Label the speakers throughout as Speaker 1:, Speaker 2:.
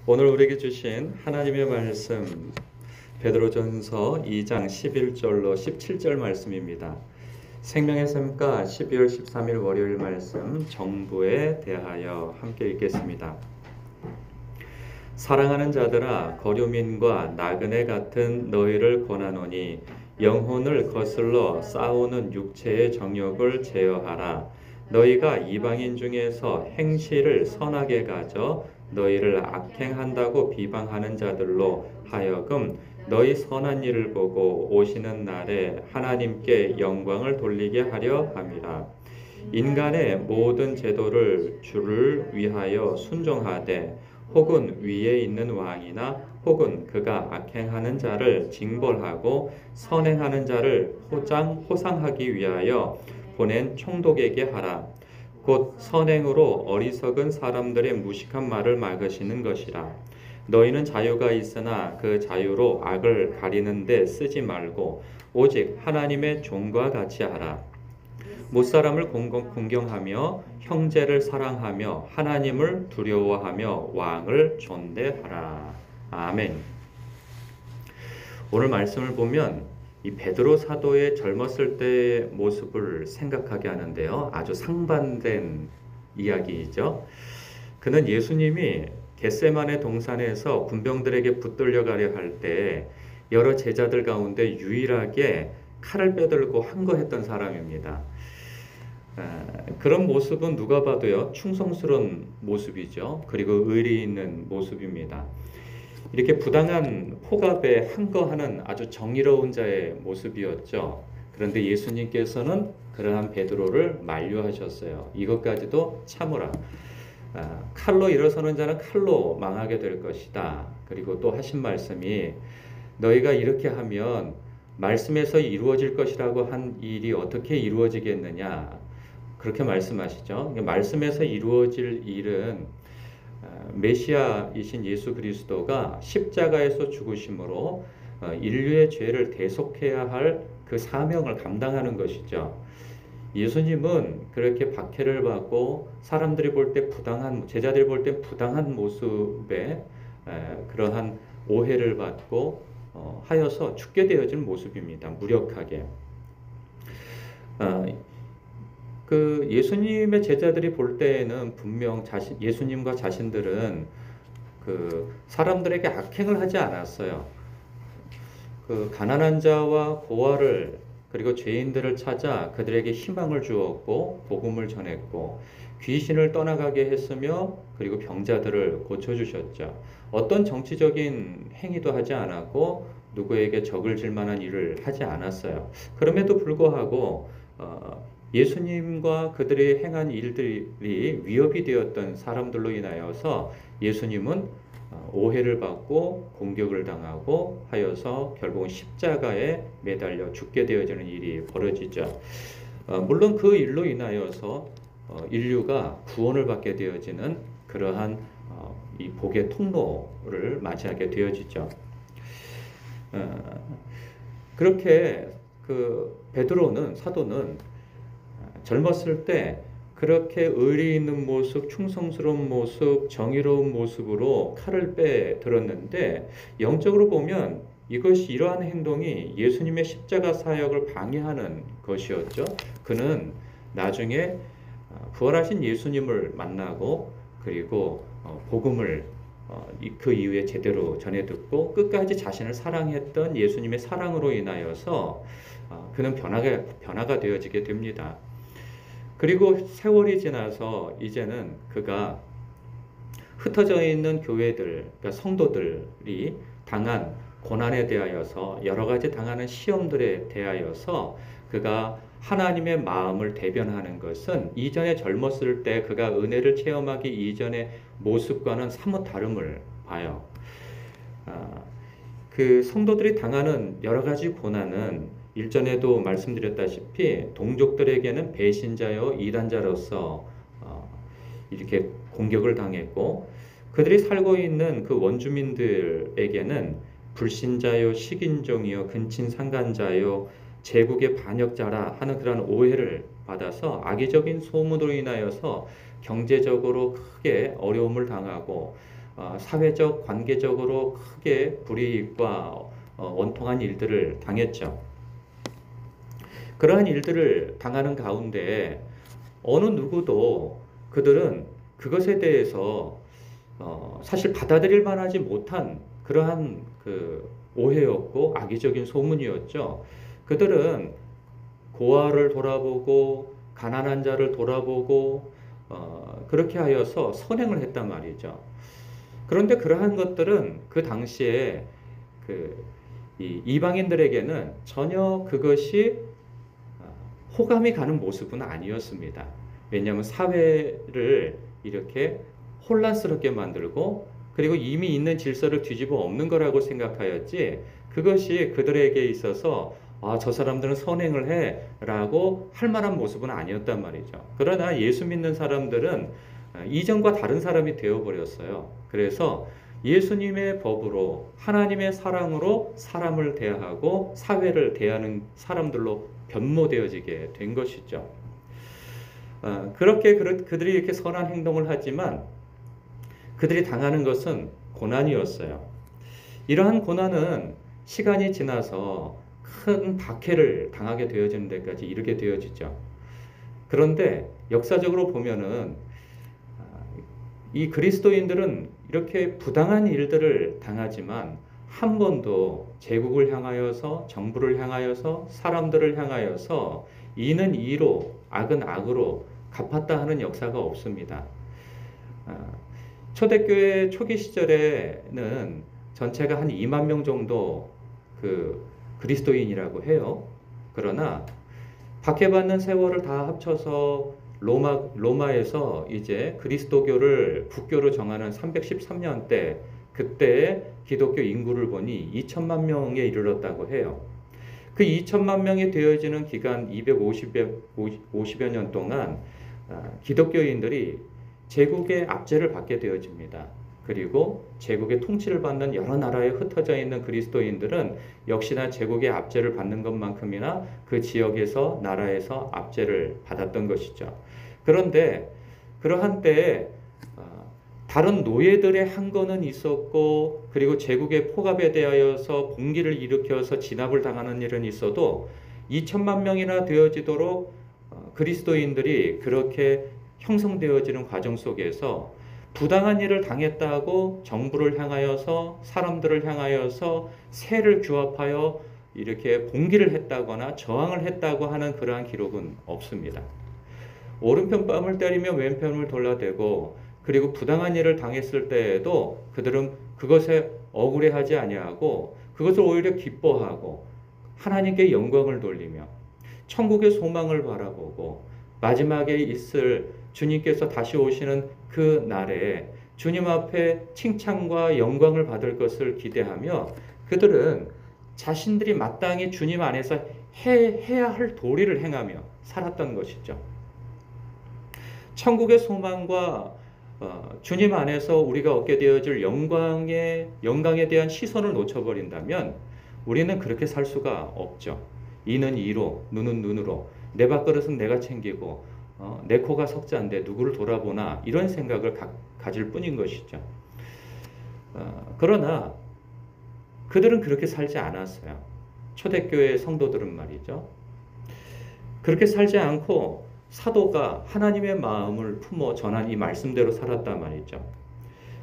Speaker 1: 오늘 우리에게 주신 하나님의 말씀 베드로전서 2장 11절로 17절 말씀입니다. 생명의 샘가 12월 13일 월요일 말씀 정부에 대하여 함께 읽겠습니다. 사랑하는 자들아, 거류민과 나그네 같은 너희를 권하노니 영혼을 거슬러 싸우는 육체의 정욕을 제어하라. 너희가 이방인 중에서 행실을 선하게 가져 너희를 악행한다고 비방하는 자들로 하여금 너희 선한 일을 보고 오시는 날에 하나님께 영광을 돌리게 하려 함이라. 인간의 모든 제도를 주를 위하여 순종하되 혹은 위에 있는 왕이나 혹은 그가 악행하는 자를 징벌하고 선행하는 자를 호상하기 위하여 보낸 총독에게 하라. 곧 선행으로 어리석은 사람들의 무식한 말을 막으시는 것이라. 너희는 자유가 있으나 그 자유로 악을 가리는 데 쓰지 말고 오직 하나님의 종과 같이 하라. 못사람을 공경하며 형제를 사랑하며 하나님을 두려워하며 왕을 존대하라. 아멘. 오늘 말씀을 보면 이 베드로 사도의 젊었을 때의 모습을 생각하게 하는데요. 아주 상반된 이야기이죠. 그는 예수님이 겟세마네 동산에서 군병들에게 붙들려 가려 할 때 여러 제자들 가운데 유일하게 칼을 빼들고 항거했던 사람입니다. 그런 모습은 누가 봐도요, 충성스러운 모습이죠. 그리고 의리 있는 모습입니다. 이렇게 부당한 폭압에 항거하는 아주 정의로운 자의 모습이었죠. 그런데 예수님께서는 그러한 베드로를 만류하셨어요. 이것까지도 참으라. 칼로 일어서는 자는 칼로 망하게 될 것이다. 그리고 또 하신 말씀이 너희가 이렇게 하면 말씀에서 이루어질 것이라고 한 일이 어떻게 이루어지겠느냐. 그렇게 말씀하시죠. 말씀에서 이루어질 일은 메시아이신 예수 그리스도가 십자가에서 죽으심으로 인류의 죄를 대속해야 할 그 사명을 감당하는 것이죠. 예수님은 그렇게 박해를 받고 사람들이 볼 때 제자들이 볼 때 부당한 모습에 그러한 오해를 받고 하여서 죽게 되어진 모습입니다. 무력하게. 그 예수님의 제자들이 볼 때에는 분명 예수님과 자신들은 그 사람들에게 악행을 하지 않았어요. 그 가난한 자와 고아를 그리고 죄인들을 찾아 그들에게 희망을 주었고 복음을 전했고 귀신을 떠나가게 했으며 그리고 병자들을 고쳐주셨죠. 어떤 정치적인 행위도 하지 않았고 누구에게 적을 질 만한 일을 하지 않았어요. 그럼에도 불구하고 예수님과 그들이 행한 일들이 위협이 되었던 사람들로 인하여서 예수님은 오해를 받고 공격을 당하고 하여서 결국은 십자가에 매달려 죽게 되어지는 일이 벌어지죠. 물론 그 일로 인하여서 인류가 구원을 받게 되어지는 그러한 이 복의 통로를 맞이하게 되어지죠. 그렇게 그 사도는 젊었을 때 그렇게 의리 있는 모습, 충성스러운 모습, 정의로운 모습으로 칼을 빼들었는데 영적으로 보면 이러한 행동이 예수님의 십자가 사역을 방해하는 것이었죠. 그는 나중에 부활하신 예수님을 만나고 그리고 복음을 그 이후에 제대로 전해 듣고 끝까지 자신을 사랑했던 예수님의 사랑으로 인하여서 그는 변화가 되어지게 됩니다. 그리고 세월이 지나서 이제는 그가 흩어져 있는 교회들, 그러니까 성도들이 당한 고난에 대하여서 여러 가지 당하는 시험들에 대하여서 그가 하나님의 마음을 대변하는 것은 이전에 젊었을 때 그가 은혜를 체험하기 이전의 모습과는 사뭇 다름을 봐요. 그 성도들이 당하는 여러 가지 고난은 일전에도 말씀드렸다시피 동족들에게는 배신자요 이단자로서 이렇게 공격을 당했고 그들이 살고 있는 그 원주민들에게는 불신자요 식인종이요 근친상간자요 제국의 반역자라 하는 그런 오해를 받아서 악의적인 소문으로 인하여서 경제적으로 크게 어려움을 당하고 사회적, 관계적으로 크게 불이익과 원통한 일들을 당했죠. 그러한 일들을 당하는 가운데 어느 누구도 그들은 그것에 대해서 사실 받아들일 만하지 못한 그러한 그 오해였고 악의적인 소문이었죠. 그들은 고아를 돌아보고 가난한 자를 돌아보고 그렇게 하여서 선행을 했단 말이죠. 그런데 그러한 것들은 그 당시에 이 이방인들에게는 전혀 그것이 호감이 가는 모습은 아니었습니다. 왜냐하면 사회를 이렇게 혼란스럽게 만들고 그리고 이미 있는 질서를 뒤집어 엎는 거라고 생각하였지 그것이 그들에게 있어서 저 사람들은 선행을 해 라고 할 만한 모습은 아니었단 말이죠. 그러나 예수 믿는 사람들은 이전과 다른 사람이 되어버렸어요. 그래서 예수님의 법으로 하나님의 사랑으로 사람을 대하고 사회를 대하는 사람들로 변모되어지게 된 것이죠. 그렇게 그들이 이렇게 선한 행동을 하지만 그들이 당하는 것은 고난이었어요. 이러한 고난은 시간이 지나서 큰 박해를 당하게 되어지는 데까지 이르게 되어지죠. 그런데 역사적으로 보면은 이 그리스도인들은 이렇게 부당한 일들을 당하지만 한 번도 제국을 향하여서 정부를 향하여서 사람들을 향하여서 이는 이로 악은 악으로 갚았다 하는 역사가 없습니다. 초대교회 초기 시절에는 전체가 한 2만 명 정도 그리스도인이라고 해요. 그러나 박해받는 세월을 다 합쳐서 로마에서 이제 그리스도교를 국교로 정하는 313년 때 그때 기독교 인구를 보니 2천만 명에 이르렀다고 해요. 그 2천만 명이 되어지는 기간 250여 년 동안 기독교인들이 제국의 압제를 받게 되어집니다. 그리고 제국의 통치를 받는 여러 나라에 흩어져 있는 그리스도인들은 역시나 제국의 압제를 받는 것만큼이나 그 지역에서 나라에서 압제를 받았던 것이죠. 그런데 그러한 때에 다른 노예들의 항거는 있었고 그리고 제국의 포갑에 대하여서 봉기를 일으켜서 진압을 당하는 일은 있어도 2천만 명이나 되어지도록 그리스도인들이 그렇게 형성되어지는 과정 속에서 부당한 일을 당했다고 정부를 향하여서 사람들을 향하여서 세를 규합하여 이렇게 봉기를 했다거나 저항을 했다고 하는 그러한 기록은 없습니다. 오른편 뺨을 때리며 왼편을 돌려대고 그리고 부당한 일을 당했을 때에도 그들은 그것에 억울해하지 아니하고 그것을 오히려 기뻐하고 하나님께 영광을 돌리며 천국의 소망을 바라보고 마지막에 있을 주님께서 다시 오시는 그 날에 주님 앞에 칭찬과 영광을 받을 것을 기대하며 그들은 자신들이 마땅히 주님 안에서 해야 할 도리를 행하며 살았던 것이죠. 천국의 소망과 주님 안에서 우리가 얻게 되어질 영광에 대한 시선을 놓쳐버린다면 우리는 그렇게 살 수가 없죠. 이는 이로, 눈은 눈으로, 내 밥그릇은 내가 챙기고 내 코가 석자인데 누구를 돌아보나 이런 생각을 가질 뿐인 것이죠. 그러나 그들은 그렇게 살지 않았어요. 초대교회 성도들은 말이죠. 그렇게 살지 않고 사도가 하나님의 마음을 품어 전한 이 말씀대로 살았단 말이죠.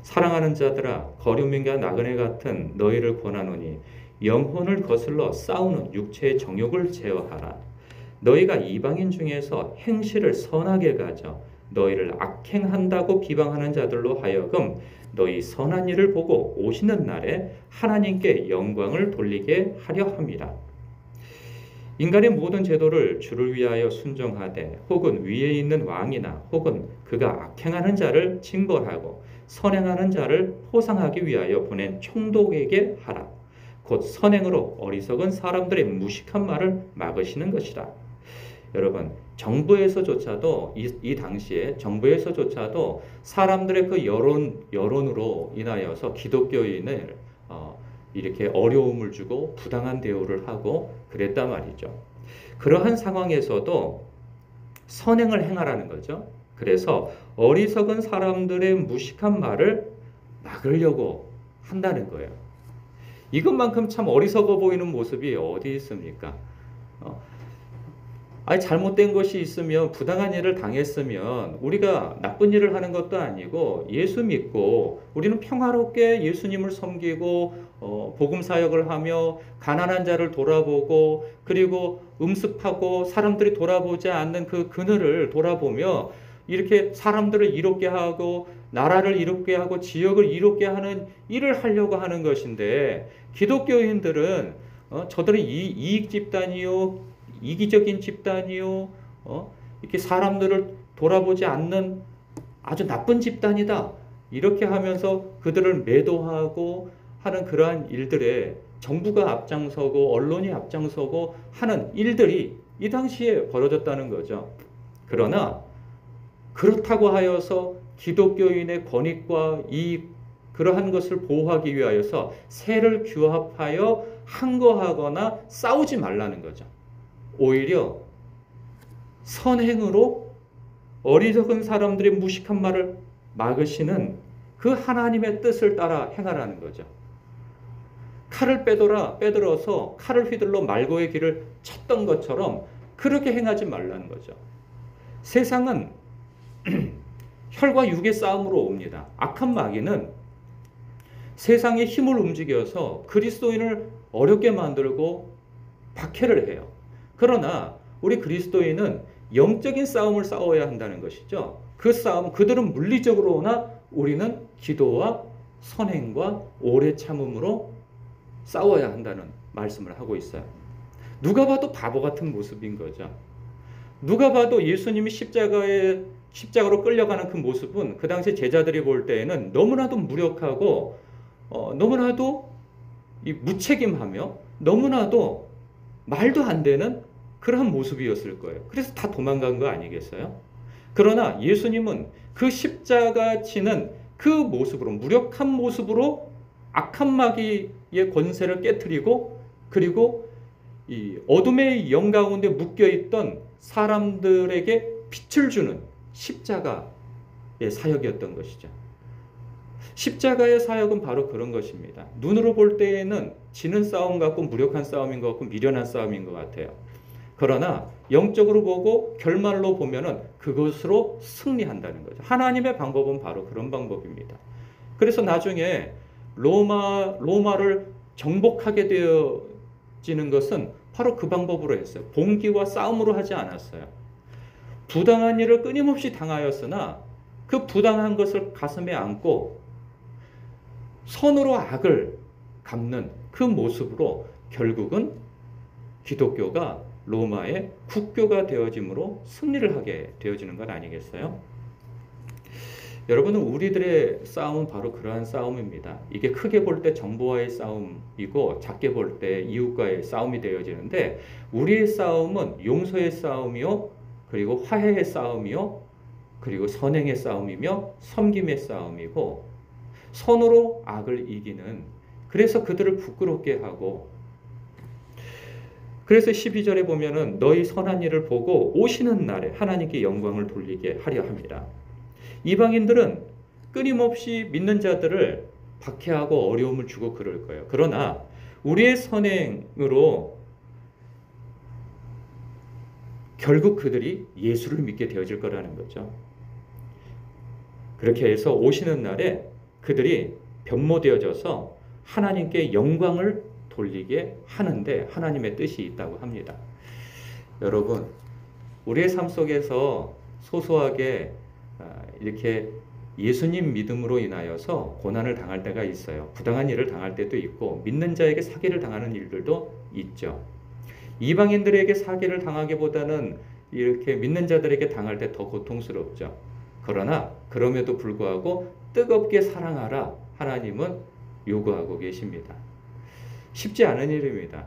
Speaker 1: 사랑하는 자들아 거류민과 나그네 같은 너희를 권하노니 영혼을 거슬러 싸우는 육체의 정욕을 제어하라. 너희가 이방인 중에서 행실을 선하게 가져 너희를 악행한다고 비방하는 자들로 하여금 너희 선한 일을 보고 오시는 날에 하나님께 영광을 돌리게 하려 함이라. 인간의 모든 제도를 주를 위하여 순종하되 혹은 위에 있는 왕이나 혹은 그가 악행하는 자를 징벌하고 선행하는 자를 포상하기 위하여 보낸 총독에게 하라. 곧 선행으로 어리석은 사람들의 무식한 말을 막으시는 것이라. 여러분, 정부에서조차도 이 당시에 정부에서조차도 사람들의 그 여론으로 인하여서 기독교인을 이렇게 어려움을 주고 부당한 대우를 하고 그랬단 말이죠. 그러한 상황에서도 선행을 행하라는 거죠. 그래서 어리석은 사람들의 무식한 말을 막으려고 한다는 거예요. 이것만큼 참 어리석어 보이는 모습이 어디 있습니까? 아니, 잘못된 것이 있으면, 부당한 일을 당했으면 우리가 나쁜 일을 하는 것도 아니고 예수 믿고 우리는 평화롭게 예수님을 섬기고 복음 사역을 하며 가난한 자를 돌아보고, 그리고 음습하고 사람들이 돌아보지 않는 그 그늘을 돌아보며 이렇게 사람들을 이롭게 하고 나라를 이롭게 하고 지역을 이롭게 하는 일을 하려고 하는 것인데, 기독교인들은 저들은 이익 집단이요, 이기적인 집단이요, 이렇게 사람들을 돌아보지 않는 아주 나쁜 집단이다, 이렇게 하면서 그들을 매도하고 하는 그러한 일들에 정부가 앞장서고 언론이 앞장서고 하는 일들이 이 당시에 벌어졌다는 거죠. 그러나 그렇다고 하여서 기독교인의 권익과 이익, 그러한 것을 보호하기 위하여서 세를 규합하여 항거하거나 싸우지 말라는 거죠. 오히려 선행으로 어리석은 사람들의 무식한 말을 막으시는 그 하나님의 뜻을 따라 행하라는 거죠. 칼을 빼들어서 칼을 휘둘러 말고의 길을 쳤던 것처럼 그렇게 행하지 말라는 거죠. 세상은 혈과 육의 싸움으로 옵니다. 악한 마귀는 세상의 힘을 움직여서 그리스도인을 어렵게 만들고 박해를 해요. 그러나 우리 그리스도인은 영적인 싸움을 싸워야 한다는 것이죠. 그 싸움, 그들은 물리적으로 오나 우리는 기도와 선행과 오래 참음으로 싸워야 한다는 말씀을 하고 있어요. 누가 봐도 바보 같은 모습인 거죠. 누가 봐도 예수님이 십자가로 끌려가는 그 모습은 그 당시 제자들이 볼 때에는 너무나도 무력하고 너무나도 무책임하며 너무나도 말도 안 되는 그러한 모습이었을 거예요. 그래서 다 도망간 거 아니겠어요? 그러나 예수님은 그 십자가 지는 그 모습으로, 무력한 모습으로 악한 마귀의 권세를 깨트리고, 그리고 이 어둠의 영 가운데 묶여있던 사람들에게 빛을 주는 십자가의 사역이었던 것이죠. 십자가의 사역은 바로 그런 것입니다. 눈으로 볼 때에는 지는 싸움 같고 무력한 싸움인 것 같고 미련한 싸움인 것 같아요. 그러나 영적으로 보고 결말로 보면은 그것으로 승리한다는 거죠. 하나님의 방법은 바로 그런 방법입니다. 그래서 나중에 로마를 정복하게 되어지는 것은 바로 그 방법으로 했어요. 봉기와 싸움으로 하지 않았어요. 부당한 일을 끊임없이 당하였으나 그 부당한 것을 가슴에 안고 선으로 악을 갚는 그 모습으로 결국은 기독교가 로마의 국교가 되어짐으로 승리를 하게 되어지는 것 아니겠어요? 여러분은 우리들의 싸움은 바로 그러한 싸움입니다. 이게 크게 볼 때 정부와의 싸움이고 작게 볼 때 이웃과의 싸움이 되어지는데, 우리의 싸움은 용서의 싸움이요, 그리고 화해의 싸움이요, 그리고 선행의 싸움이며 섬김의 싸움이고, 선으로 악을 이기는, 그래서 그들을 부끄럽게 하고, 그래서 12절에 보면은 너희 선한 일을 보고 오시는 날에 하나님께 영광을 돌리게 하려 합니다. 이방인들은 끊임없이 믿는 자들을 박해하고 어려움을 주고 그럴 거예요. 그러나 우리의 선행으로 결국 그들이 예수를 믿게 되어질 거라는 거죠. 그렇게 해서 오시는 날에 그들이 변모되어져서 하나님께 영광을 돌리게 하는데 하나님의 뜻이 있다고 합니다. 여러분, 우리의 삶 속에서 소소하게 이렇게 예수님 믿음으로 인하여서 고난을 당할 때가 있어요. 부당한 일을 당할 때도 있고 믿는 자에게 사기를 당하는 일들도 있죠. 이방인들에게 사기를 당하기보다는 이렇게 믿는 자들에게 당할 때 더 고통스럽죠. 그러나 그럼에도 불구하고 뜨겁게 사랑하라, 하나님은 요구하고 계십니다. 쉽지 않은 일입니다.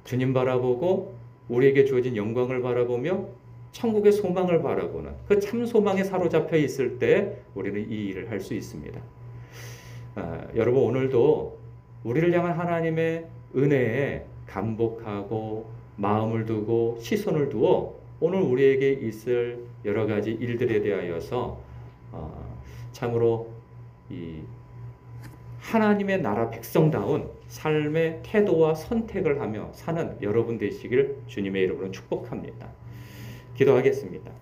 Speaker 1: 주님 바라보고 우리에게 주어진 영광을 바라보며 천국의 소망을 바라보는 그 참 소망에 사로잡혀 있을 때 우리는 이 일을 할 수 있습니다. 여러분, 오늘도 우리를 향한 하나님의 은혜에 감복하고 마음을 두고 시선을 두어 오늘 우리에게 있을 여러 가지 일들에 대하여서 참으로 이 하나님의 나라 백성다운 삶의 태도와 선택을 하며 사는 여러분 되시길 주님의 이름으로 축복합니다. 기도하겠습니다.